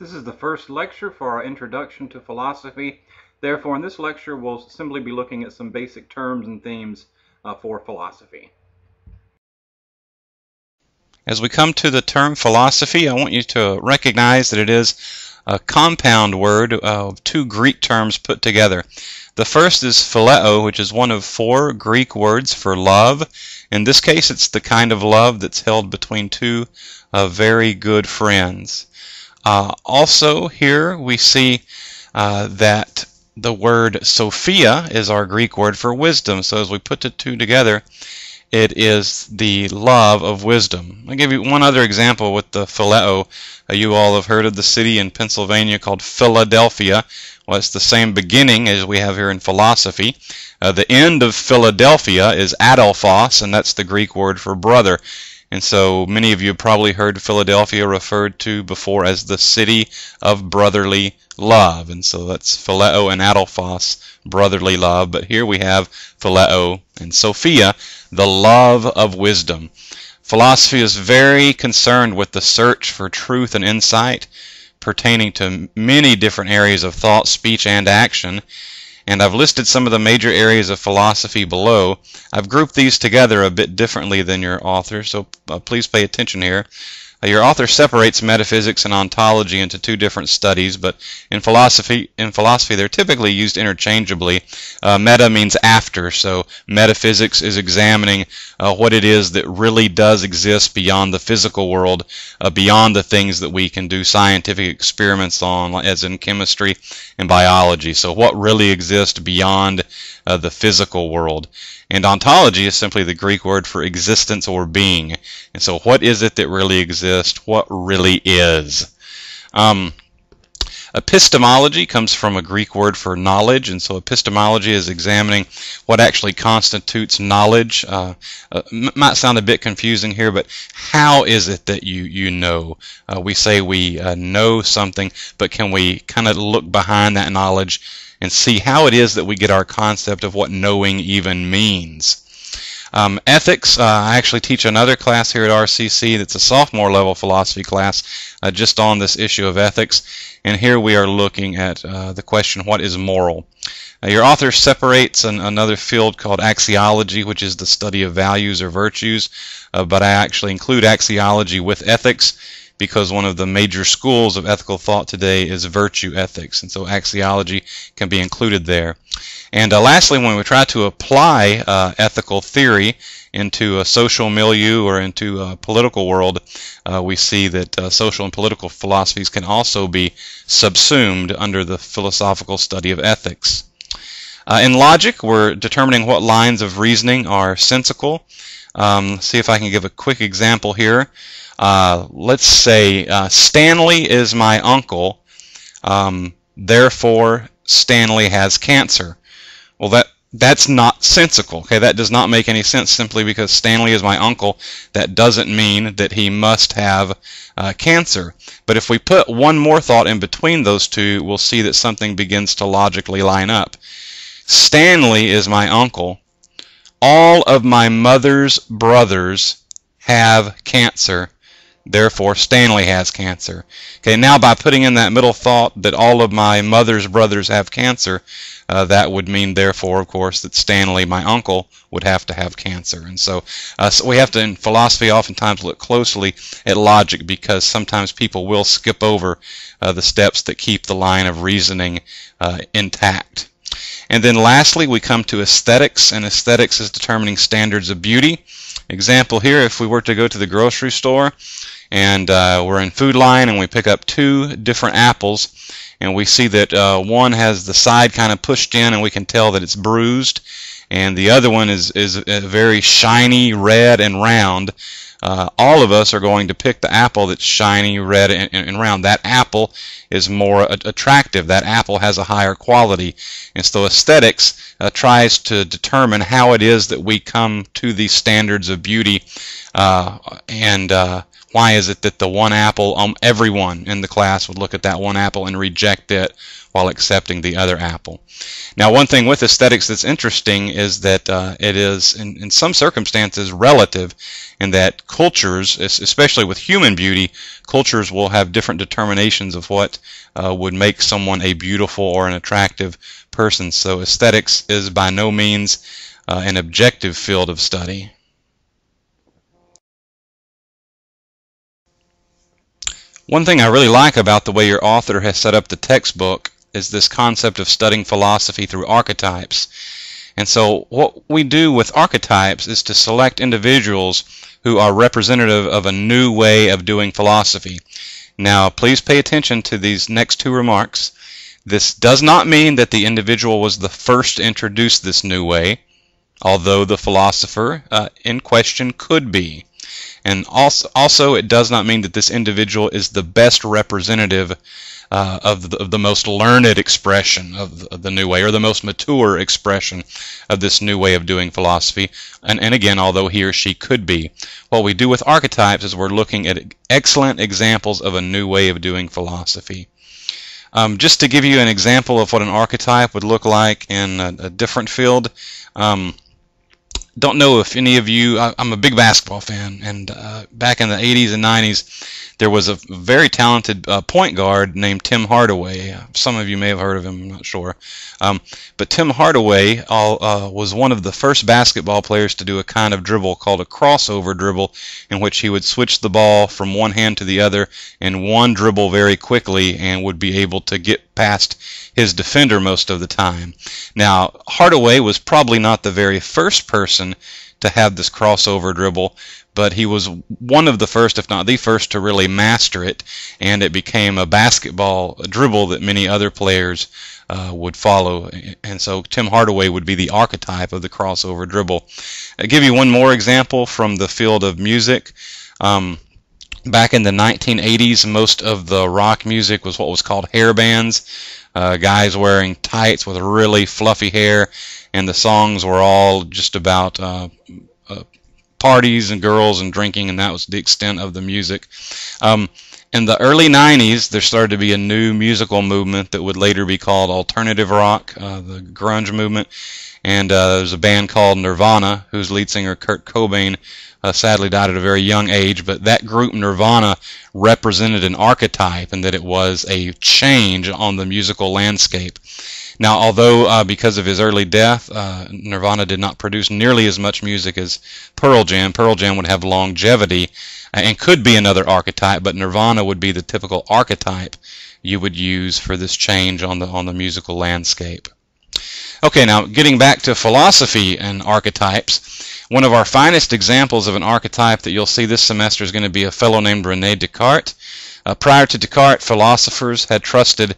This is the first lecture for our Introduction to Philosophy. Therefore, in this lecture, we'll simply be looking at some basic terms and themes for philosophy. As we come to the term philosophy, I want you to recognize that it is a compound word of two Greek terms put together. The first is phileo, which is one of four Greek words for love. In this case, it's the kind of love that's held between two very good friends. Also here we see that the word Sophia is our Greek word for wisdom. So as we put the two together, it is the love of wisdom. I'll give you one other example with the phileo. You all have heard of the city in Pennsylvania called Philadelphia. Well, it's the same beginning as we have here in philosophy. The end of Philadelphia is Adelphos, and that's the Greek word for brother. And so many of you have probably heard Philadelphia referred to before as the city of brotherly love. And so that's phileo and Adelphos, brotherly love. But here we have phileo and Sophia, the love of wisdom. Philosophy is very concerned with the search for truth and insight pertaining to many different areas of thought, speech, and action. And I've listed some of the major areas of philosophy below. I've grouped these together a bit differently than your author, so please pay attention here. Your author separates metaphysics and ontology into two different studies, but in philosophy they're typically used interchangeably. Meta means after, so metaphysics is examining what it is that really does exist beyond the physical world, beyond the things that we can do scientific experiments on, as in chemistry and biology. So what really exists beyond the physical world. And ontology is simply the Greek word for existence or being. And so what is it that really exists? What really is? Epistemology comes from a Greek word for knowledge, and so epistemology is examining what actually constitutes knowledge. Might sound a bit confusing here, but how is it that you know? We say we know something, but can we kind of look behind that knowledge and see how it is that we get our concept of what knowing even means? Ethics, I actually teach another class here at RCC that's a sophomore level philosophy class just on this issue of ethics, and here we are looking at the question, what is moral? Your author separates another field called axiology, which is the study of values or virtues, but I actually include axiology with ethics because one of the major schools of ethical thought today is virtue ethics, and so axiology can be included there. And lastly, when we try to apply ethical theory into a social milieu or into a political world, we see that social and political philosophies can also be subsumed under the philosophical study of ethics. In logic, we're determining what lines of reasoning are sensical. See if I can give a quick example here. Let's say Stanley is my uncle, therefore Stanley has cancer. Well, that's not sensical. Okay, that does not make any sense. Simply because Stanley is my uncle, that doesn't mean that he must have cancer. But if we put one more thought in between those two, we'll see that something begins to logically line up. Stanley is my uncle. All of my mother's brothers have cancer. Therefore, Stanley has cancer. Okay, now by putting in that middle thought that all of my mother's brothers have cancer, that would mean, therefore, of course, that Stanley, my uncle, would have to have cancer. And so we have to, in philosophy, oftentimes look closely at logic because sometimes people will skip over the steps that keep the line of reasoning intact. And then lastly, we come to aesthetics, and aesthetics is determining standards of beauty. Example here, if we were to go to the grocery store and we're in Food Line and we pick up two different apples, and we see that one has the side kind of pushed in and we can tell that it's bruised, and the other one is very shiny, red, and round. All of us are going to pick the apple that's shiny, red, and round. That apple is more attractive. That apple has a higher quality. And so aesthetics tries to determine how it is that we come to these standards of beauty And why is it that the one apple, everyone in the class would look at that one apple and reject it while accepting the other apple? Now, one thing with aesthetics that's interesting is that it is, in some circumstances, relative, in that cultures, especially with human beauty, cultures will have different determinations of what would make someone a beautiful or an attractive person. So aesthetics is by no means an objective field of study. One thing I really like about the way your author has set up the textbook is this concept of studying philosophy through archetypes. And so what we do with archetypes is to select individuals who are representative of a new way of doing philosophy. Now, please pay attention to these next two remarks. This does not mean that the individual was the first to introduce this new way, although the philosopher in question could be. And also, it does not mean that this individual is the best representative of the most learned expression of the new way, or the most mature expression of this new way of doing philosophy. And again, although he or she could be. What we do with archetypes is we're looking at excellent examples of a new way of doing philosophy. Just to give you an example of what an archetype would look like in a different field, don't know if any of you, I'm a big basketball fan, and back in the 80s and 90s, there was a very talented point guard named Tim Hardaway. Some of you may have heard of him, I'm not sure. But Tim Hardaway was one of the first basketball players to do a kind of dribble called a crossover dribble, in which he would switch the ball from one hand to the other in one dribble very quickly and would be able to get past his defender most of the time. Now, Hardaway was probably not the very first person to have this crossover dribble, but he was one of the first, if not the first, to really master it, and it became a basketball dribble that many other players would follow. And so Tim Hardaway would be the archetype of the crossover dribble. I'll give you one more example from the field of music. Back in the 1980s, most of the rock music was what was called hair bands. Guys wearing tights with really fluffy hair, and the songs were all just about parties and girls and drinking, and that was the extent of the music. In the early 90s, there started to be a new musical movement that would later be called alternative rock, the grunge movement, and there's a band called Nirvana, whose lead singer Kurt Cobain sadly died at a very young age, but that group Nirvana represented an archetype, and that it was a change on the musical landscape. Now, although because of his early death, Nirvana did not produce nearly as much music as Pearl Jam. Pearl Jam would have longevity and could be another archetype, but Nirvana would be the typical archetype you would use for this change on the musical landscape. Okay, now getting back to philosophy and archetypes, one of our finest examples of an archetype that you'll see this semester is going to be a fellow named Rene Decart. Prior to Descartes, philosophers had trusted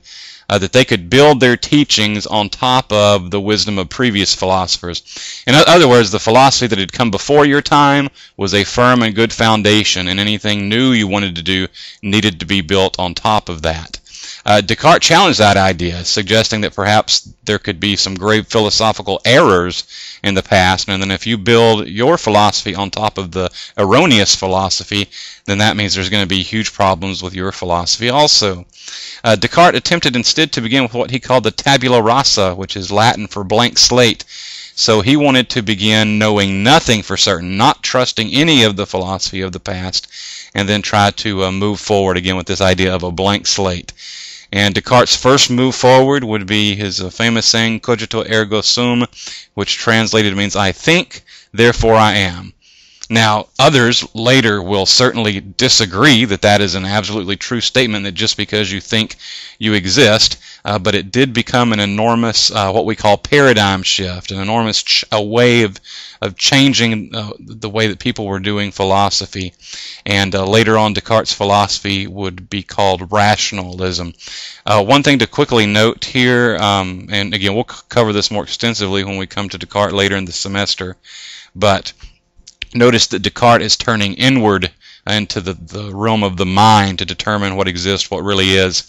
that they could build their teachings on top of the wisdom of previous philosophers. In other words, the philosophy that had come before your time was a firm and good foundation, and anything new you wanted to do needed to be built on top of that. Descartes challenged that idea, suggesting that perhaps there could be some grave philosophical errors in the past, and then if you build your philosophy on top of the erroneous philosophy, then that means there's going to be huge problems with your philosophy also. Descartes attempted instead to begin with what he called the Tabula Rasa, which is Latin for blank slate. So he wanted to begin knowing nothing for certain, not trusting any of the philosophy of the past, and then try to move forward again with this idea of a blank slate. And Descartes' first move forward would be his famous saying, cogito ergo sum, which translated means I think, therefore I am. Now, others later will certainly disagree that that is an absolutely true statement, that just because you think you exist, but it did become an enormous, what we call paradigm shift, an enormous way of changing the way that people were doing philosophy. And later on, Descartes' philosophy would be called rationalism. One thing to quickly note here, and again, we'll cover this more extensively when we come to Descartes later in the semester, but notice that Descartes is turning inward into the realm of the mind to determine what exists, what really is.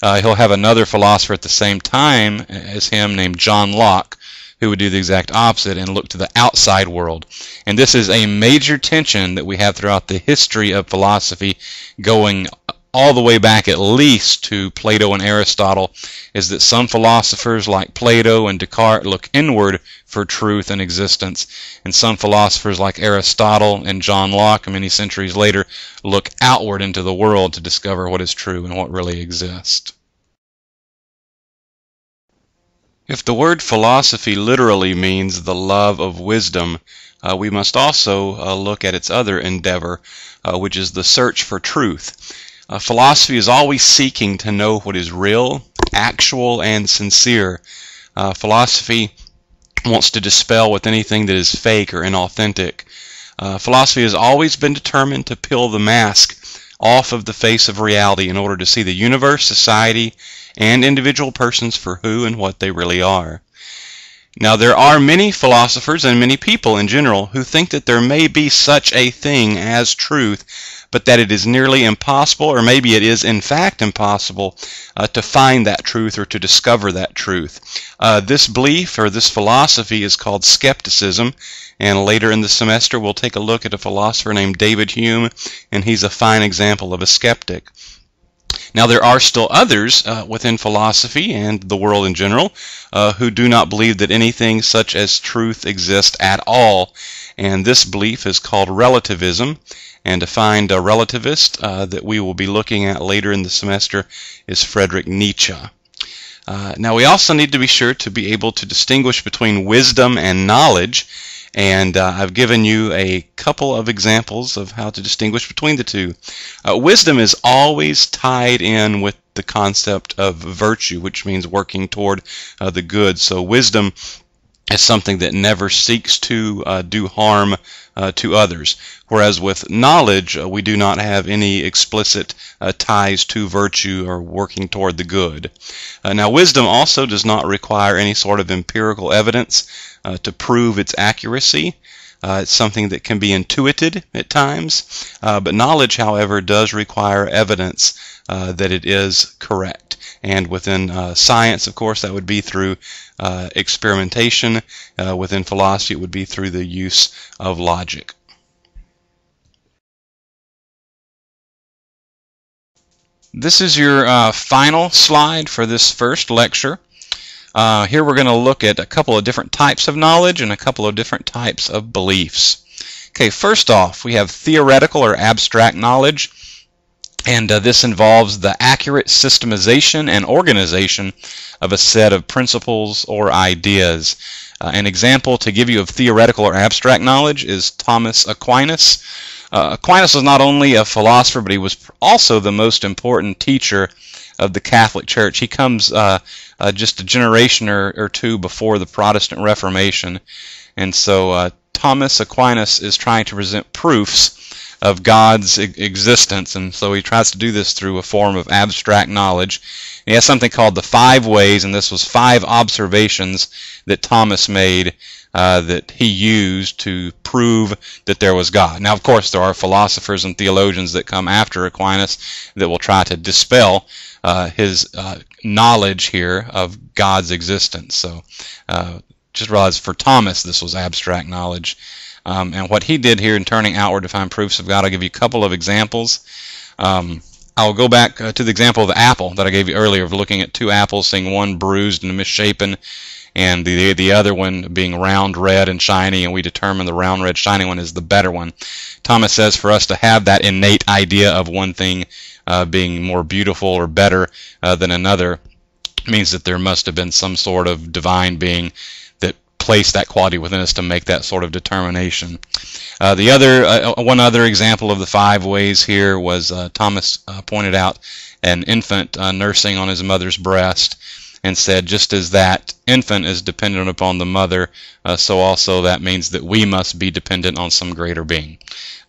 He'll have another philosopher at the same time as him named John Locke, who would do the exact opposite and look to the outside world. And this is a major tension that we have throughout the history of philosophy, going all the way back at least to Plato and Aristotle, is that some philosophers like Plato and Descartes look inward for truth and existence, and some philosophers like Aristotle and John Locke many centuries later look outward into the world to discover what is true and what really exists. If the word philosophy literally means the love of wisdom, we must also look at its other endeavor, which is the search for truth. Philosophy is always seeking to know what is real, actual, and sincere. Philosophy wants to dispel with anything that is fake or inauthentic. Philosophy has always been determined to peel the mask off of the face of reality in order to see the universe, society, and individual persons for who and what they really are. Now, there are many philosophers and many people in general who think that there may be such a thing as truth, but that it is nearly impossible, or maybe it is in fact impossible, to find that truth or to discover that truth. This belief or this philosophy is called skepticism, and later in the semester we'll take a look at a philosopher named David Hume, and he's a fine example of a skeptic. Now, there are still others within philosophy and the world in general who do not believe that anything such as truth exists at all, and this belief is called relativism. And to find a relativist that we will be looking at later in the semester is Friedrich Nietzsche. Now, we also need to be sure to be able to distinguish between wisdom and knowledge, and I've given you a couple of examples of how to distinguish between the two. Wisdom is always tied in with the concept of virtue, which means working toward the good. So wisdom is something that never seeks to do harm to others, whereas with knowledge we do not have any explicit ties to virtue or working toward the good. Now, wisdom also does not require any sort of empirical evidence to prove its accuracy. It's something that can be intuited at times, but knowledge, however, does require evidence that it is correct. And within science, of course, that would be through experimentation. Within philosophy, it would be through the use of logic. This is your final slide for this first lecture. Here we're going to look at a couple of different types of knowledge and a couple of different types of beliefs. Okay, first off, we have theoretical or abstract knowledge. And this involves the accurate systemization and organization of a set of principles or ideas. An example to give you of theoretical or abstract knowledge is Thomas Aquinas. Aquinas was not only a philosopher, but he was also the most important teacher of the Catholic Church. He comes just a generation or two before the Protestant Reformation. And so Thomas Aquinas is trying to present proofs of God's existence, and so he tries to do this through a form of abstract knowledge. He has something called the 5 ways, and this was 5 observations that Thomas made that he used to prove that there was God. Now, of course, there are philosophers and theologians that come after Aquinas that will try to dispel his knowledge here of God's existence. So just realize for Thomas this was abstract knowledge. And what he did here in turning outward to find proofs of God, I'll give you a couple of examples. I'll go back to the example of the apple that I gave you earlier, of looking at 2 apples, seeing one bruised and misshapen, and the other one being round, red, and shiny, and we determine the round, red, shiny one is the better one. Thomas says for us to have that innate idea of one thing being more beautiful or better than another means that there must have been some sort of divine being that place that quality within us to make that sort of determination. One other example of the 5 ways here was Thomas pointed out an infant nursing on his mother's breast, and said just as that infant is dependent upon the mother, so also that means that we must be dependent on some greater being.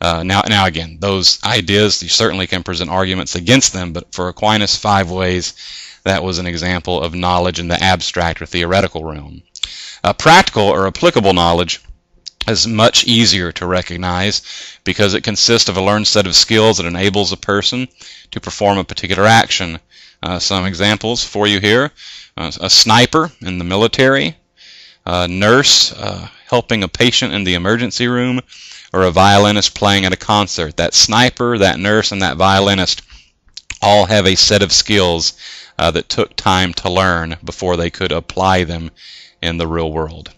Now again, those ideas, you certainly can present arguments against them, but for Aquinas' 5 ways, that was an example of knowledge in the abstract or theoretical realm. Practical or applicable knowledge is much easier to recognize because it consists of a learned set of skills that enables a person to perform a particular action. Some examples for you here. A sniper in the military, a nurse helping a patient in the emergency room, or a violinist playing at a concert. That sniper, that nurse, and that violinist all have a set of skills that took time to learn before they could apply them in the real world.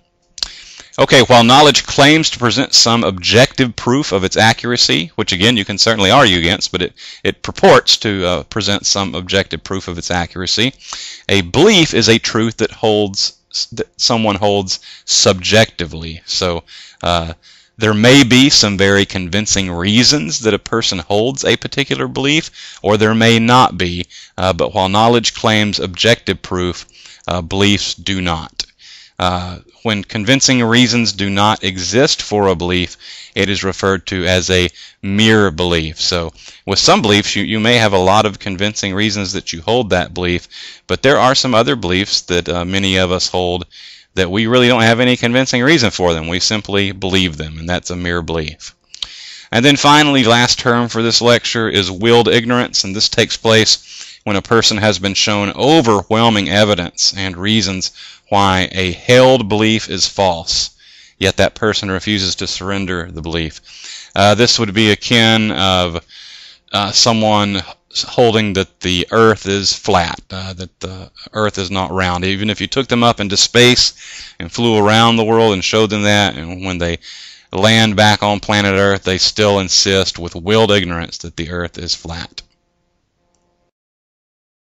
Okay, while knowledge claims to present some objective proof of its accuracy, which again you can certainly argue against, but it purports to present some objective proof of its accuracy, a belief is a truth that someone holds subjectively. So there may be some very convincing reasons that a person holds a particular belief, or there may not be, but while knowledge claims objective proof, beliefs do not. When convincing reasons do not exist for a belief, it is referred to as a mere belief. So with some beliefs, you may have a lot of convincing reasons that you hold that belief, but there are some other beliefs that many of us hold that we really don't have any convincing reason for them. We simply believe them, and that's a mere belief. And then finally, last term for this lecture is willed ignorance, and this takes place when a person has been shown overwhelming evidence and reasons why a held belief is false, yet that person refuses to surrender the belief. This would be akin of someone holding that the earth is flat, that the earth is not round. Even if you took them up into space and flew around the world and showed them that, and when they land back on planet Earth, they still insist with willed ignorance that the earth is flat.